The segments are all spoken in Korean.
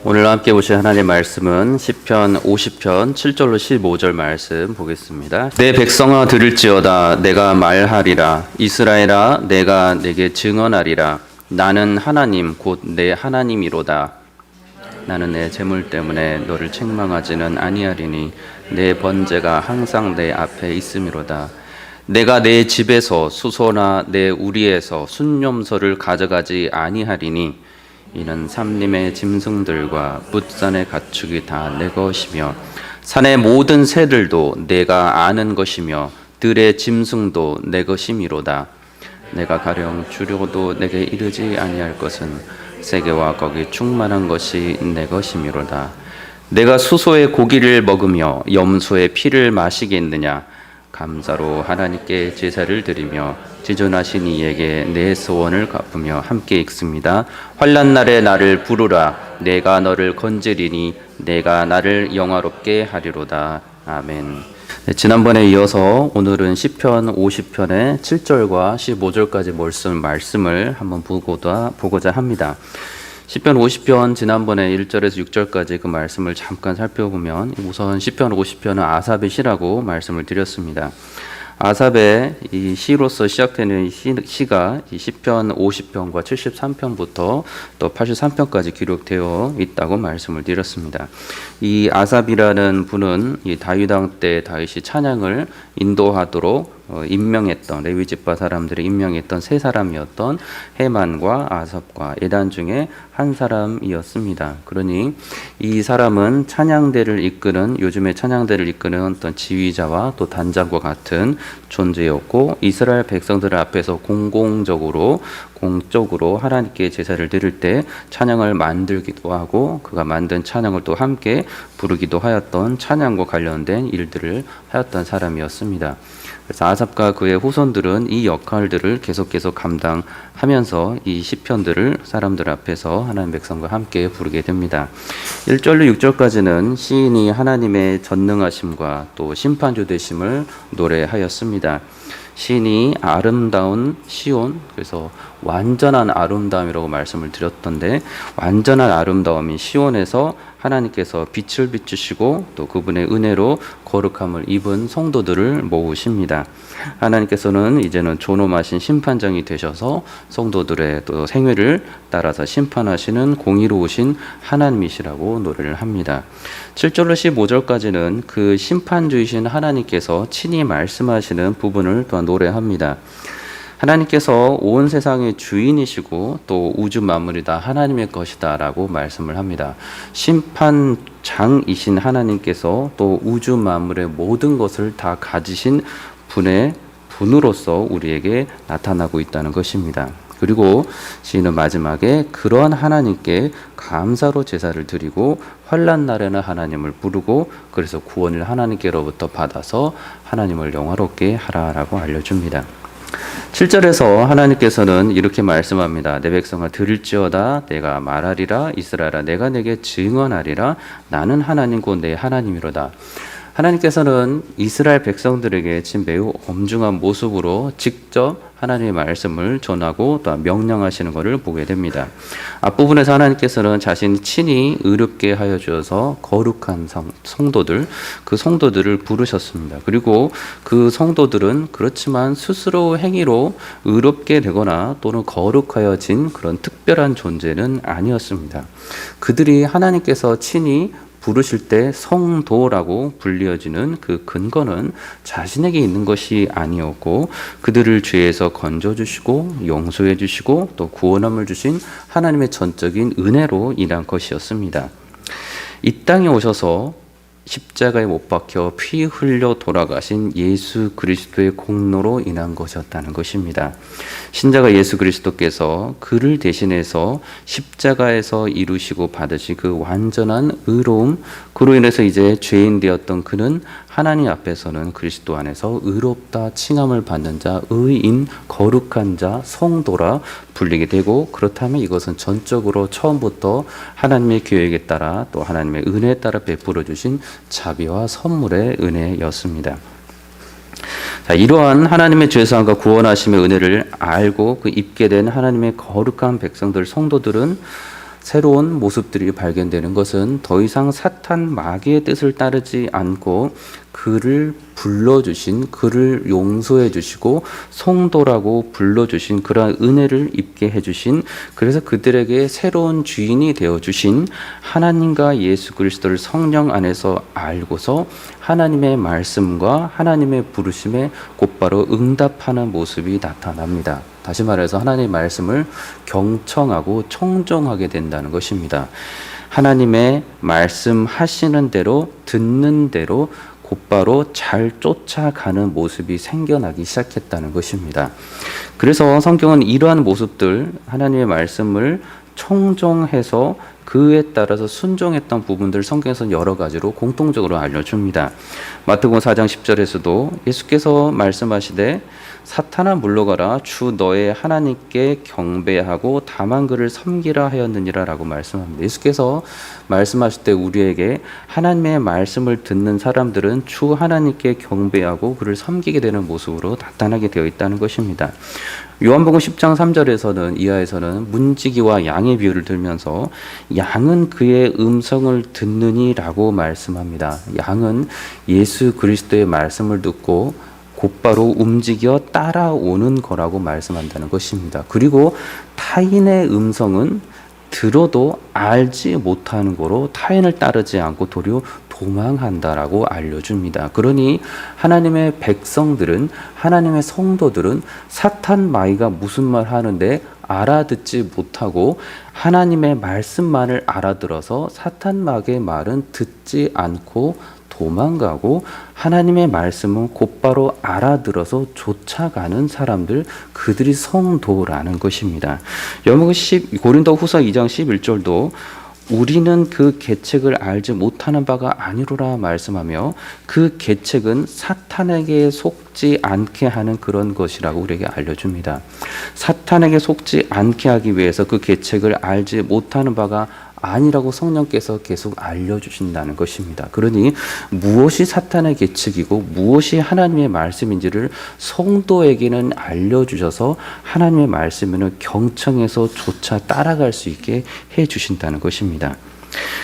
오늘 함께 보실 하나님의 말씀은 시편 50편 7절로 15절 말씀 보겠습니다. 내 백성아 들을지어다 내가 말하리라. 이스라엘아 내가 내게 증언하리라. 나는 하나님 곧 내 하나님이로다. 나는 내 재물 때문에 너를 책망하지는 아니하리니 내 번제가 항상 내 앞에 있음이로다. 내가 내 집에서 수소나 내 우리에서 순념소를 가져가지 아니하리니 이는 삼림의 짐승들과 붓산의 가축이 다 내 것이며 산의 모든 새들도 내가 아는 것이며 들의 짐승도 내 것이미로다. 내가 가령 주려도 내게 이르지 아니할 것은 세계와 거기 충만한 것이 내 것이미로다. 내가 수소의 고기를 먹으며 염소의 피를 마시겠느냐. 감사로 하나님께 제사를 드리며 지존하신 이에게 내 소원을 갚으며 함께 읽습니다. 환난 날에 나를 부르라. 내가 너를 건지리니 내가 나를 영화롭게 하리로다. 아멘. 네, 지난번에 이어서 오늘은 시편 50편의 7절과 15절까지 말씀을 한번 보고자 합니다. 시편 50편 지난번에 1절에서 6절까지 그 말씀을 잠깐 살펴보면 우선 시편 50편은 아삽의 시라고 말씀을 드렸습니다. 아삽의 이 시로서 시작되는 시가 이 시편 50편과 73편부터 또 83편까지 기록되어 있다고 말씀을 드렸습니다. 이 아삽이라는 분은 이 다윗 왕 때 다윗이 찬양을 인도하도록 임명했던 레위 지파 사람들이 임명했던 세 사람이었던 헤만과 아삽과 에단 중에 한 사람이었습니다. 그러니 이 사람은 찬양대를 이끄는 요즘의 찬양대를 이끄는 어떤 지휘자와 또 단장과 같은 존재였고 이스라엘 백성들 앞에서 공적으로 하나님께 제사를 드릴 때 찬양을 만들기도 하고 그가 만든 찬양을 또 함께 부르기도 하였던 찬양과 관련된 일들을 하였던 사람이었습니다. 그래서 아삽과 그의 후손들은 이 역할들을 계속 감당하면서 이 시편들을 사람들 앞에서 하나님 백성과 함께 부르게 됩니다. 1절로 6절까지는 시인이 하나님의 전능하심과 또 심판주 되심을 노래하였습니다. 시인이 아름다운 시온, 그래서 완전한 아름다움이라고 말씀을 드렸던데 완전한 아름다움인 시온에서 하나님께서 빛을 비추시고 또 그분의 은혜로 거룩함을 입은 성도들을 모으십니다. 하나님께서는 이제는 존엄하신 심판장이 되셔서 성도들의 또 생애를 따라서 심판하시는 공의로우신 하나님이시라고 노래를 합니다. 7절로 15절까지는 그 심판주이신 하나님께서 친히 말씀하시는 부분을 또한 노래합니다. 하나님께서 온 세상의 주인이시고 또 우주 만물이 다 하나님의 것이다 라고 말씀을 합니다. 심판장이신 하나님께서 또 우주 만물의 모든 것을 다 가지신 분으로서 우리에게 나타나고 있다는 것입니다. 그리고 시인은 마지막에 그러한 하나님께 감사로 제사를 드리고 환난 날에는 하나님을 부르고 그래서 구원을 하나님께로부터 받아서 하나님을 영화롭게 하라라고 알려줍니다. 7절에서 하나님께서는 이렇게 말씀합니다. 내 백성아 들을지어다 내가 말하리라. 이스라엘아 내가 내게 증언하리라. 나는 하나님 곧 내 하나님이로다. 하나님께서는 이스라엘 백성들에게 지금 매우 엄중한 모습으로 직접 하나님의 말씀을 전하고 또 명령하시는 것을 보게 됩니다. 앞부분에서 하나님께서는 자신이 친히 의롭게 하여 주어서 거룩한 그 성도들을 부르셨습니다. 그리고 그 성도들은 그렇지만 스스로 행위로 의롭게 되거나 또는 거룩하여진 그런 특별한 존재는 아니었습니다. 그들이 하나님께서 친히 부르실 때 성도라고 불리어지는 그 근거는 자신에게 있는 것이 아니었고 그들을 죄에서 건져주시고 용서해주시고 또 구원함을 주신 하나님의 전적인 은혜로 인한 것이었습니다. 이 땅에 오셔서 십자가에 못 박혀 피 흘려 돌아가신 예수 그리스도의 공로로 인한 것이었다는 것입니다. 신자가 예수 그리스도께서 그를 대신해서 십자가에서 이루시고 받으신 그 완전한 의로움, 그로 인해서 이제 죄인 되었던 그는 하나님 앞에서는 그리스도 안에서 의롭다 칭함을 받는 자, 의인, 거룩한 자, 성도라 불리게 되고 그렇다면 이것은 전적으로 처음부터 하나님의 계획에 따라 또 하나님의 은혜에 따라 베풀어 주신 자비와 선물의 은혜였습니다. 자, 이러한 하나님의 죄사함과 구원하심의 은혜를 알고 그 입게 된 하나님의 거룩한 백성들, 성도들은 새로운 모습들이 발견되는 것은 더 이상 사탄 마귀의 뜻을 따르지 않고 그를 불러주신, 그를 용서해 주시고 성도라고 불러주신 그러한 은혜를 입게 해주신, 그래서 그들에게 새로운 주인이 되어주신 하나님과 예수 그리스도를 성령 안에서 알고서 하나님의 말씀과 하나님의 부르심에 곧바로 응답하는 모습이 나타납니다. 다시 말해서 하나님의 말씀을 경청하고 청종하게 된다는 것입니다. 하나님의 말씀하시는 대로, 듣는 대로 곧바로 잘 쫓아가는 모습이 생겨나기 시작했다는 것입니다. 그래서 성경은 이러한 모습들, 하나님의 말씀을 청종해서 그에 따라서 순종했던 부분들 성경에서는 여러 가지로 공통적으로 알려줍니다. 마태복음 4장 10절에서도 예수께서 말씀하시되 사탄아 물러가라, 주 너의 하나님께 경배하고 다만 그를 섬기라 하였느니라 라고 말씀합니다. 예수께서 말씀하실 때 우리에게 하나님의 말씀을 듣는 사람들은 주 하나님께 경배하고 그를 섬기게 되는 모습으로 나타나게 되어 있다는 것입니다. 요한복음 10장 3절에서는 이하에서는 문지기와 양의 비유를 들면서 양은 그의 음성을 듣느니라고 말씀합니다. 양은 예수 그리스도의 말씀을 듣고 곧바로 움직여 따라오는 거라고 말씀한다는 것입니다. 그리고 타인의 음성은 들어도 알지 못하는 거로 타인을 따르지 않고 도리어 도망한다라고 알려줍니다. 그러니 하나님의 백성들은, 하나님의 성도들은 사탄 마귀가 무슨 말 하는데 알아듣지 못하고 하나님의 말씀만을 알아들어서 사탄 마귀의 말은 듣지 않고 도망가고 하나님의 말씀은 곧바로 알아들어서 쫓아가는 사람들, 그들이 성도라는 것입니다. 고린도후서 2장 11절도 우리는 그 계책을 알지 못하는 바가 아니로라 말씀하며, 그 계책은 사탄에게 속지 않게 하는 그런 것이라고 우리에게 알려줍니다. 사탄에게 속지 않게 하기 위해서 그 계책을 알지 못하는 바가 아니라고 성령께서 계속 알려주신다는 것입니다. 그러니 무엇이 사탄의 계책이고 무엇이 하나님의 말씀인지를 성도에게는 알려주셔서 하나님의 말씀을 경청해서 조차 따라갈 수 있게 해주신다는 것입니다.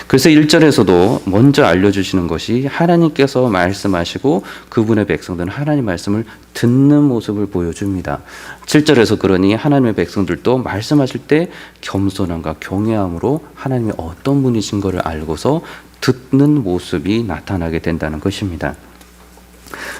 그래서 1절에서도 먼저 알려주시는 것이 하나님께서 말씀하시고 그분의 백성들은 하나님 말씀을 듣는 모습을 보여줍니다. 7절에서 그러니 하나님의 백성들도 말씀하실 때 겸손함과 경외함으로 하나님이 어떤 분이신 것을 알고서 듣는 모습이 나타나게 된다는 것입니다.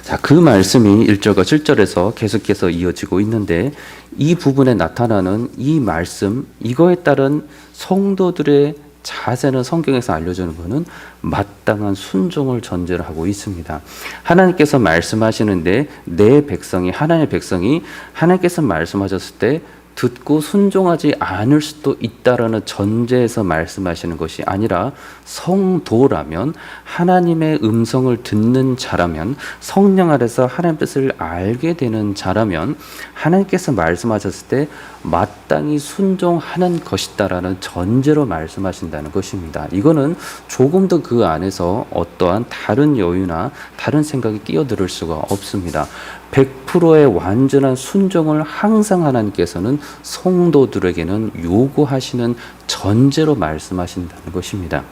자, 그 말씀이 1절과 7절에서 계속해서 이어지고 있는데, 이 부분에 나타나는 이 말씀, 이거에 따른 성도들의 자세는 성경에서 알려주는 것은 마땅한 순종을 전제로 하고 있습니다. 하나님께서 말씀하시는데 내 백성이, 하나님의 백성이 하나님께서 말씀하셨을 때 듣고 순종하지 않을 수도 있다라는 전제에서 말씀하시는 것이 아니라, 성도라면, 하나님의 음성을 듣는 자라면, 성령 아래서 하나님의 뜻을 알게 되는 자라면 하나님께서 말씀하셨을 때 마땅히 순종하는 것이다라는 전제로 말씀하신다는 것입니다. 이거는 조금 더 그 안에서 어떠한 다른 여유나 다른 생각이 끼어들 수가 없습니다. 100%의 완전한 순종을 항상 하나님께서는 성도들에게는 요구하시는 전제로 말씀하신다는 것입니다.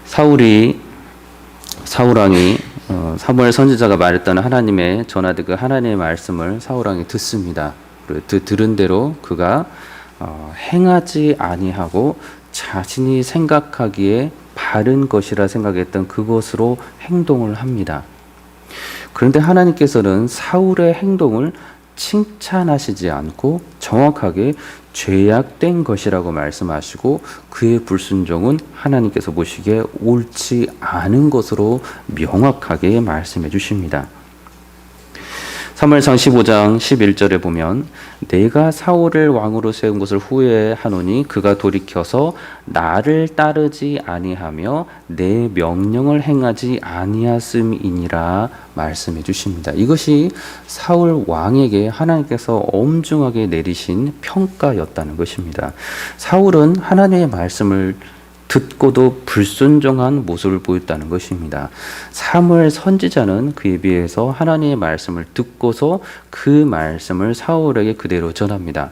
사울왕이 사무엘 선지자가 말했던 하나님의 전하되 그 하나님의 말씀을 사울왕이 듣습니다. 들은 대로 그가 행하지 아니하고 자신이 생각하기에 바른 것이라 생각했던 그것으로 행동을 합니다. 그런데 하나님께서는 사울의 행동을 칭찬하시지 않고 정확하게 죄악된 것이라고 말씀하시고, 그의 불순종은 하나님께서 보시기에 옳지 않은 것으로 명확하게 말씀해 주십니다. 사무엘상 15장 11절에 보면 내가 사울을 왕으로 세운 것을 후회하노니 그가 돌이켜서 나를 따르지 아니하며 내 명령을 행하지 아니하음이니라 말씀해 주십니다. 이것이 사울 왕에게 하나님께서 엄중하게 내리신 평가였다는 것입니다. 사울은 하나님의 말씀을 듣고도 불순종한 모습을 보였다는 것입니다. 사무엘 선지자는 그에 비해서 하나님의 말씀을 듣고서 그 말씀을 사울에게 그대로 전합니다.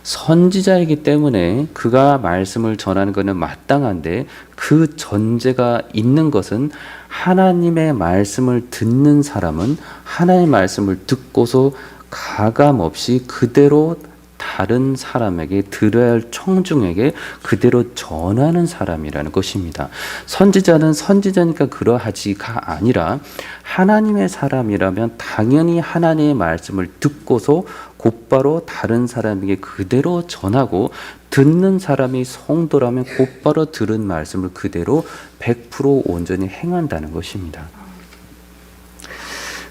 선지자이기 때문에 그가 말씀을 전하는 것은 마땅한데 그 전제가 있는 것은 하나님의 말씀을 듣는 사람은 하나님의 말씀을 듣고서 가감 없이 그대로 다른 사람에게 들어야 할 청중에게 그대로 전하는 사람이라는 것입니다. 선지자는 선지자니까 그러하지가 아니라 하나님의 사람이라면 당연히 하나님의 말씀을 듣고서 곧바로 다른 사람에게 그대로 전하고 듣는 사람이 성도라면 곧바로 들은 말씀을 그대로 100% 온전히 행한다는 것입니다.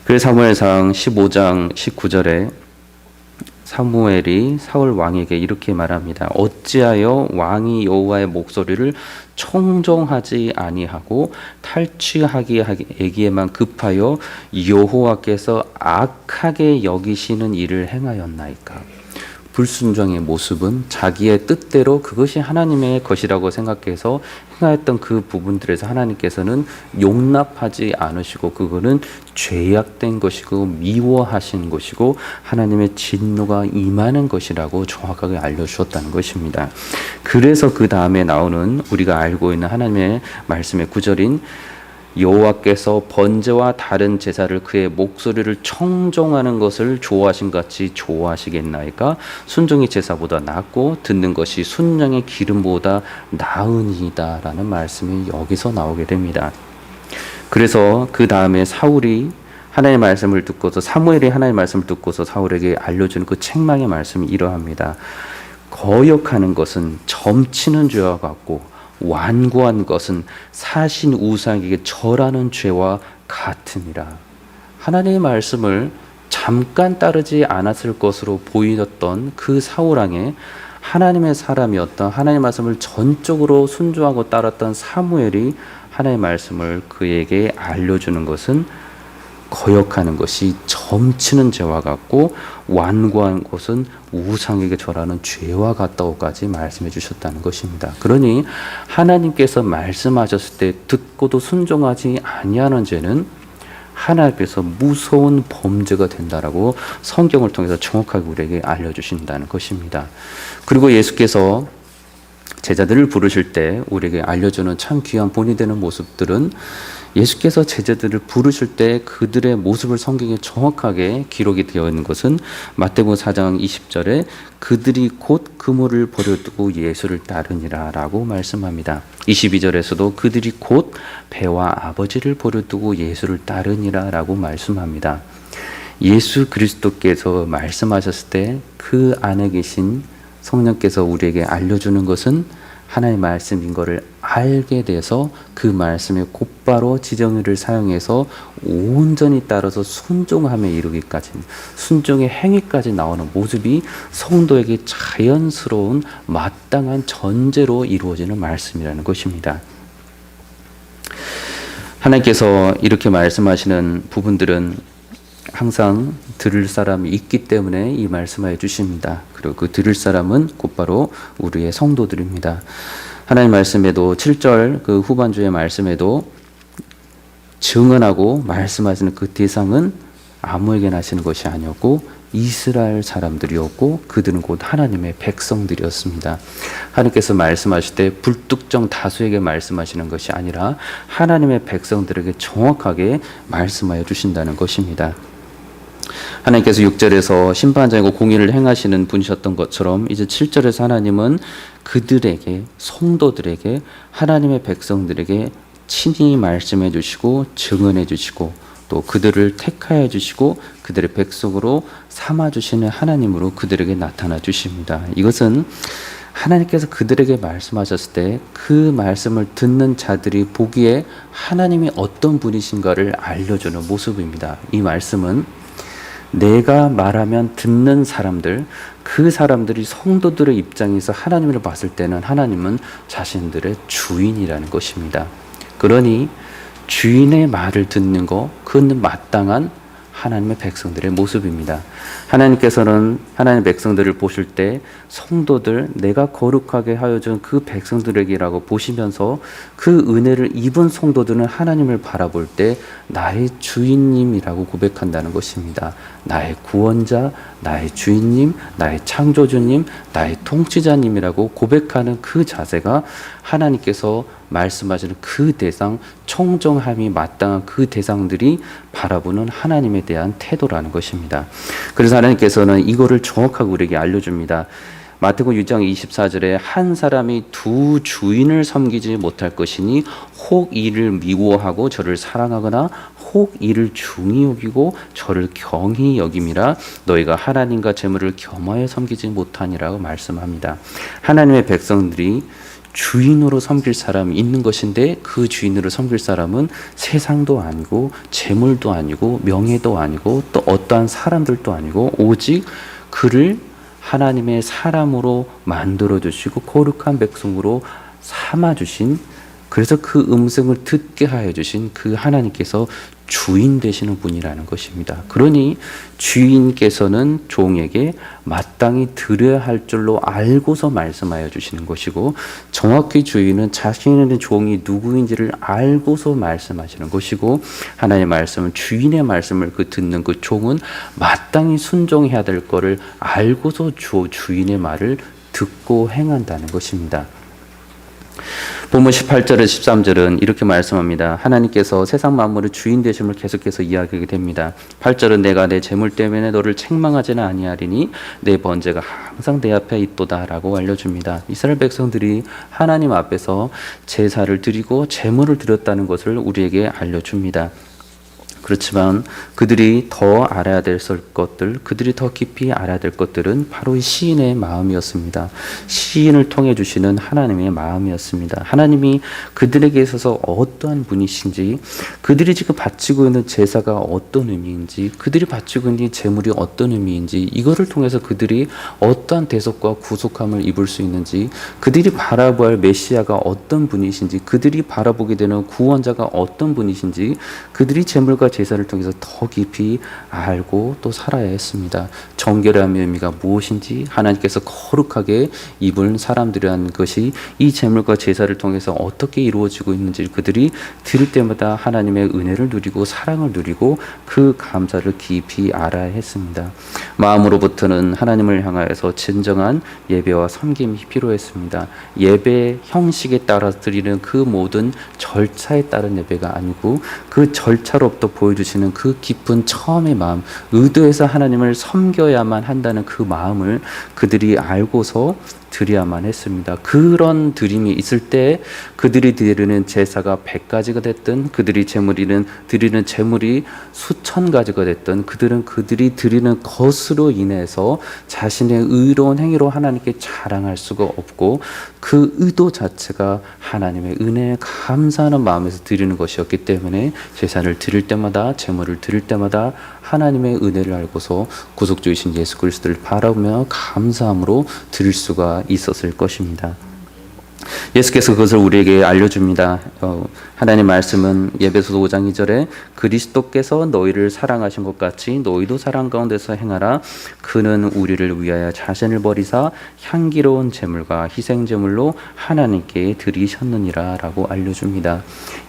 그래서 사무엘상 15장 19절에 사무엘이 사울 왕에게 이렇게 말합니다. 어찌하여 왕이 여호와의 목소리를 청종하지 아니하고 탈취하기에만 급하여 여호와께서 악하게 여기시는 일을 행하였나이까? 불순종의 모습은 자기의 뜻대로 그것이 하나님의 것이라고 생각해서 행하였던 그 부분들에서 하나님께서는 용납하지 않으시고 그거는 죄악된 것이고 미워하신 것이고 하나님의 진노가 임하는 것이라고 정확하게 알려주셨다는 것입니다. 그래서 그 다음에 나오는 우리가 알고 있는 하나님의 말씀의 구절인 여호와께서 번제와 다른 제사를 그의 목소리를 청종하는 것을 좋아하신 같이 좋아하시겠나이까? 순종이 제사보다 낫고 듣는 것이 순양의 기름보다 나으니이다 라는 말씀이 여기서 나오게 됩니다. 그래서 그 다음에 사울이 하나님의 말씀을 듣고서 사무엘이 하나님의 말씀을 듣고서 사울에게 알려주는 그 책망의 말씀이 이러합니다. 거역하는 것은 점치는 죄와 같고 완고한 것은 사신 우상에게 절하는 죄와 같으니라. 하나님의 말씀을 잠깐 따르지 않았을 것으로 보이었던 그 사울왕에 하나님의 사람이었던 하나님의 말씀을 전적으로 순종하고 따랐던 사무엘이 하나님의 말씀을 그에게 알려주는 것은 거역하는 것이 점치는 죄와 같고 완고한 것은 우상에게 절하는 죄와 같다고까지 말씀해 주셨다는 것입니다. 그러니 하나님께서 말씀하셨을 때 듣고도 순종하지 아니하는 죄는 하나님께서 무서운 범죄가 된다라고 성경을 통해서 정확하게 우리에게 알려주신다는 것입니다. 그리고 예수께서 제자들을 부르실 때 우리에게 알려주는 참 귀한 본이 되는 모습들은 예수께서 제자들을 부르실 때 그들의 모습을 성경에 정확하게 기록이 되어 있는 것은 마태복음 4장 20절에 그들이 곧 그물을 버려두고 예수를 따르니라 라고 말씀합니다. 22절에서도 그들이 곧 배와 아버지를 버려두고 예수를 따르니라 라고 말씀합니다. 예수 그리스도께서 말씀하셨을 때 그 안에 계신 성령께서 우리에게 알려주는 것은 하나님의 말씀인 것을 알게 돼서 그 말씀에 곧바로 지정의를 사용해서 온전히 따라서 순종함에 이르기까지 순종의 행위까지 나오는 모습이 성도에게 자연스러운 마땅한 전제로 이루어지는 말씀이라는 것입니다. 하나님께서 이렇게 말씀하시는 부분들은 항상 들을 사람이 있기 때문에 이 말씀을 주십니다. 그리고 그 들을 사람은 곧바로 우리의 성도들입니다. 하나님 말씀에도 7절 그 후반주의 말씀에도 증언하고 말씀하시는 그 대상은 아무에게나 하시는 것이 아니었고 이스라엘 사람들이었고 그들은 곧 하나님의 백성들이었습니다. 하나님께서 말씀하실 때 불특정 다수에게 말씀하시는 것이 아니라 하나님의 백성들에게 정확하게 말씀하여 주신다는 것입니다. 하나님께서 6절에서 심판장이고 공의를 행하시는 분이셨던 것처럼 이제 7절에서 하나님은 그들에게 성도들에게 하나님의 백성들에게 친히 말씀해 주시고 증언해 주시고 또 그들을 택하여 주시고 그들의 백성으로 삼아 주시는 하나님으로 그들에게 나타나 주십니다. 이것은 하나님께서 그들에게 말씀하셨을 때 그 말씀을 듣는 자들이 보기에 하나님이 어떤 분이신가를 알려주는 모습입니다. 이 말씀은 내가 말하면 듣는 사람들, 그 사람들이 성도들의 입장에서 하나님을 봤을 때는 하나님은 자신들의 주인이라는 것입니다. 그러니 주인의 말을 듣는 거, 그건 마땅한 하나님의 백성들의 모습입니다. 하나님께서는 하나님의 백성들을 보실 때 성도들, 내가 거룩하게 하여준 그 백성들에게라고 보시면서 그 은혜를 입은 성도들은 하나님을 바라볼 때 나의 주인님이라고 고백한다는 것입니다. 나의 구원자, 나의 주인님, 나의 창조주님, 나의 통치자님이라고 고백하는 그 자세가 하나님께서 말씀하시는 그 대상, 청정함이 마땅한 그 대상들이 바라보는 하나님에 대한 태도라는 것입니다. 그래서 하나님께서는 이거를 정확하게 우리에게 알려줍니다. 마태복음 6장 24절에 한 사람이 두 주인을 섬기지 못할 것이니 혹 이를 미워하고 저를 사랑하거나 혹 이를 중히 여기고 저를 경히 여김이라 너희가 하나님과 재물을 겸하여 섬기지 못하니라고 말씀합니다. 하나님의 백성들이 주인으로 섬길 사람이 있는 것인데 그 주인으로 섬길 사람은 세상도 아니고 재물도 아니고 명예도 아니고 또 어떠한 사람들도 아니고 오직 그를 하나님의 사람으로 만들어주시고 거룩한 백성으로 삼아주신, 그래서 그 음성을 듣게 하여 주신 그 하나님께서 주인 되시는 분이라는 것입니다. 그러니 주인께서는 종에게 마땅히 드려야 할 줄로 알고서 말씀하여 주시는 것이고, 정확히 주인은 자신의 종이 누구인지를 알고서 말씀하시는 것이고, 하나님의 말씀은 주인의 말씀을 듣는 그 종은 마땅히 순종해야 될 것을 알고서 주인의 말을 듣고 행한다는 것입니다. 본문 18절에 13절은 이렇게 말씀합니다. 하나님께서 세상 만물의 주인 되심을 계속해서 이야기하게 됩니다. 8절은 내가 내 재물 때문에 너를 책망하지는 아니하리니 내 번제가 항상 내 앞에 있도다 라고 알려줍니다. 이스라엘 백성들이 하나님 앞에서 제사를 드리고 재물을 드렸다는 것을 우리에게 알려줍니다. 그렇지만 그들이 더 알아야 될 것들, 그들이 더 깊이 알아야 될 것들은 바로 이 시인의 마음이었습니다. 시인을 통해 주시는 하나님의 마음이었습니다. 하나님이 그들에게 있어서 어떠한 분이신지, 그들이 지금 바치고 있는 제사가 어떤 의미인지, 그들이 바치고 있는 재물이 어떤 의미인지, 이거를 통해서 그들이 어떠한 대속과 구속함을 입을 수 있는지, 그들이 바라볼 메시아가 어떤 분이신지, 그들이 바라보게 되는 구원자가 어떤 분이신지, 그들이 재물과 제사를 통해서 더 깊이 알고 또 살아야 했습니다. 정결함의 의미가 무엇인지, 하나님께서 거룩하게 입은 사람들이라는 것이 이 제물과 제사를 통해서 어떻게 이루어지고 있는지 그들이 들을 때마다 하나님의 은혜를 누리고 사랑을 누리고 그 감사를 깊이 알아야 했습니다. 마음으로부터는 하나님을 향하여서 진정한 예배와 섬김이 필요했습니다. 예배 형식에 따라 드리는 그 모든 절차에 따른 예배가 아니고 그 절차로부터 보여주시는 그 깊은 처음의 마음, 의도해서 하나님을 섬겨야만 한다는 그 마음을 그들이 알고서 드려야만 했습니다. 그런 드림이 있을 때 그들이 드리는 제사가 100가지가 됐든, 그들이 드리는 재물이 수천 가지가 됐든, 그들이 드리는 것으로 인해서 자신의 의로운 행위로 하나님께 자랑할 수가 없고, 그 의도 자체가 하나님의 은혜에 감사하는 마음에서 드리는 것이었기 때문에 제사를 드릴 때마다, 재물을 드릴 때마다 하나님의 은혜를 알고서 구속주이신 예수 그리스도를 바라보며 감사함으로 드릴 수가 있었을 것입니다. 예수께서 그것을 우리에게 알려줍니다. 하나님 말씀은 에베소서 5장 2절에 그리스도께서 너희를 사랑하신 것 같이 너희도 사랑 가운데서 행하라. 그는 우리를 위하여 자신을 버리사 향기로운 제물과 희생 제물로 하나님께 드리셨느니라 라고 알려줍니다.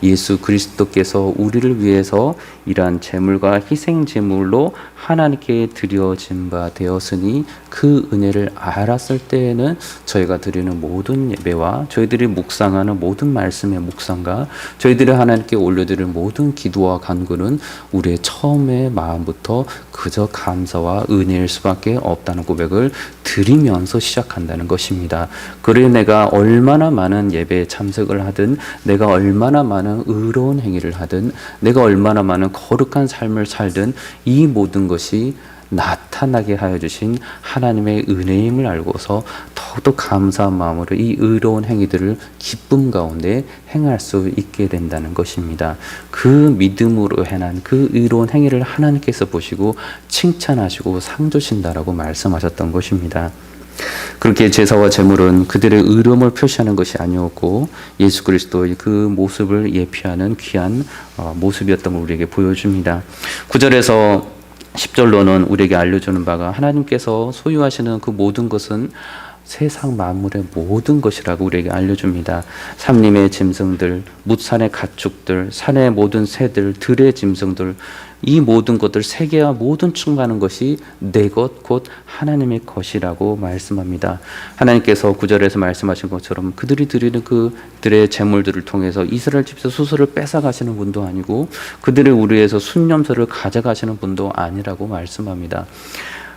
예수 그리스도께서 우리를 위해서 이러한 제물과 희생 제물로 하나님께 드려진 바 되었으니 그 은혜를 알았을 때에는 저희가 드리는 모든 예배와 저희들이 묵상하는 모든 말씀의 묵상과 저희들이 하나님께 올려드릴 모든 기도와 간구는 우리의 처음의 마음부터 그저 감사와 은혜일 수밖에 없다는 고백을 드리면서 시작한다는 것입니다. 그래 내가 얼마나 많은 예배에 참석을 하든, 내가 얼마나 많은 의로운 행위를 하든, 내가 얼마나 많은 거룩한 삶을 살든 이 모든 것이 나타나게 하여 주신 하나님의 은혜임을 알고서 더욱더 감사한 마음으로 이 의로운 행위들을 기쁨 가운데 행할 수 있게 된다는 것입니다. 그 믿음으로 행한 그 의로운 행위를 하나님께서 보시고 칭찬하시고 상 주신다라고 말씀하셨던 것입니다. 그렇게 제사와 제물은 그들의 의로움을 표시하는 것이 아니었고 예수 그리스도의 그 모습을 예피하는 귀한 모습이었던 걸 우리에게 보여줍니다. 9절에서 10절로는 우리에게 알려주는 바가 하나님께서 소유하시는 그 모든 것은 세상 만물의 모든 것이라고 우리에게 알려줍니다. 삼림의 짐승들, 뭇산의 가축들, 산의 모든 새들, 들의 짐승들, 이 모든 것들, 세계와 모든 충만한 것이 내 것, 곧 하나님의 것이라고 말씀합니다. 하나님께서 9절에서 말씀하신 것처럼 그들이 드리는 그들의 재물들을 통해서 이스라엘 집에서 수수를 뺏어가시는 분도 아니고 그들의 우리에서 순념소를 가져가시는 분도 아니라고 말씀합니다.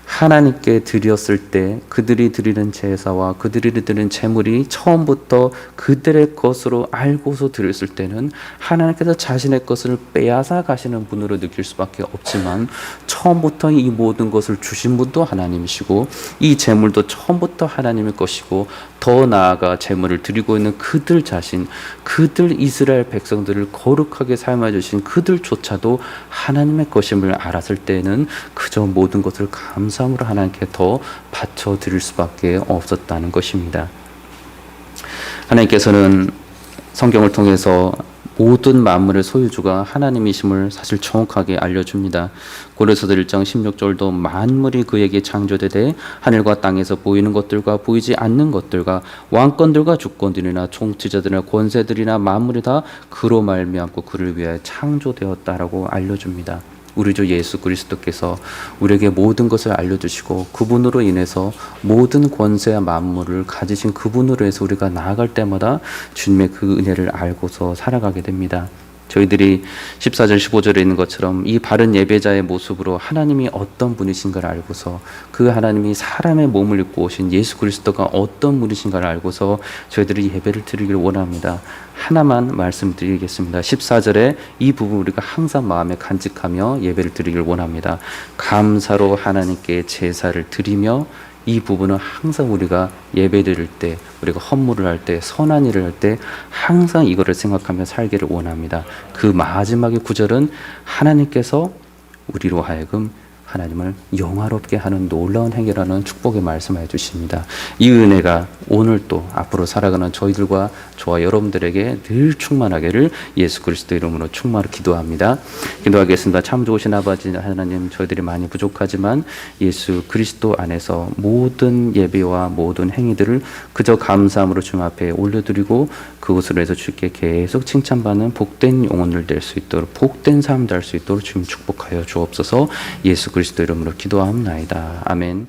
하나님께 드렸을 때 그들이 드리는 제사와 그들이 드리는 제물이 처음부터 그들의 것으로 알고서 드렸을 때는 하나님께서 자신의 것을 빼앗아 가시는 분으로 느낄 수밖에 없지만 처음부터 이 모든 것을 주신 분도 하나님이시고 이 제물도 처음부터 하나님의 것이고 더 나아가 제물을 드리고 있는 그들 자신, 그들 이스라엘 백성들을 거룩하게 삶아 주신 그들조차도 하나님의 것임을 알았을 때는 그저 모든 것을 감사함으로 하나님께 더 바쳐 드릴 수밖에 없었다는 것입니다. 하나님께서는 성경을 통해서 모든 만물의 소유주가 하나님이심을 사실 정확하게 알려줍니다. 고린도서 1장 16절도 만물이 그에게 창조되되 하늘과 땅에서 보이는 것들과 보이지 않는 것들과 왕권들과 주권들이나 통치자들이나 권세들이나 만물이 다 그로 말미암고 그를 위하여 창조되었다라고 알려줍니다. 우리 주 예수 그리스도께서 우리에게 모든 것을 알려주시고 그분으로 인해서 모든 권세와 만물을 가지신 그분으로 해서 우리가 나아갈 때마다 주님의 그 은혜를 알고서 살아가게 됩니다. 저희들이 14절 15절에 있는 것처럼 이 바른 예배자의 모습으로 하나님이 어떤 분이신가를 알고서 그 하나님이 사람의 몸을 입고 오신 예수 그리스도가 어떤 분이신가를 알고서 저희들이 예배를 드리길 원합니다. 하나만 말씀드리겠습니다. 14절에 이 부분 우리가 항상 마음에 간직하며 예배를 드리길 원합니다. 감사로 하나님께 제사를 드리며, 이 부분은 항상 우리가 예배 드릴 때, 우리가 헌물을 할 때, 선한 일을 할 때 항상 이거를 생각하며 살기를 원합니다. 그 마지막의 구절은 하나님께서 우리로 하여금 하나님을 영화롭게 하는 놀라운 행위라는 축복의 말씀을 해주십니다. 이 은혜가 오늘 또 앞으로 살아가는 저희들과 저와 여러분들에게 늘 충만하기를 예수 그리스도 이름으로 충만히 기도합니다. 기도하겠습니다. 참 좋으신 아버지 하나님, 저희들이 많이 부족하지만 예수 그리스도 안에서 모든 예배와 모든 행위들을 그저 감사함으로 주님 앞에 올려드리고 그것으로 해서 주께 계속 칭찬받는 복된 영혼을 될 수 있도록, 복된 삶 될 수 있도록 주님 축복하여 주옵소서. 예수 그리스도 이름으로 기도하옵나이다. 아멘.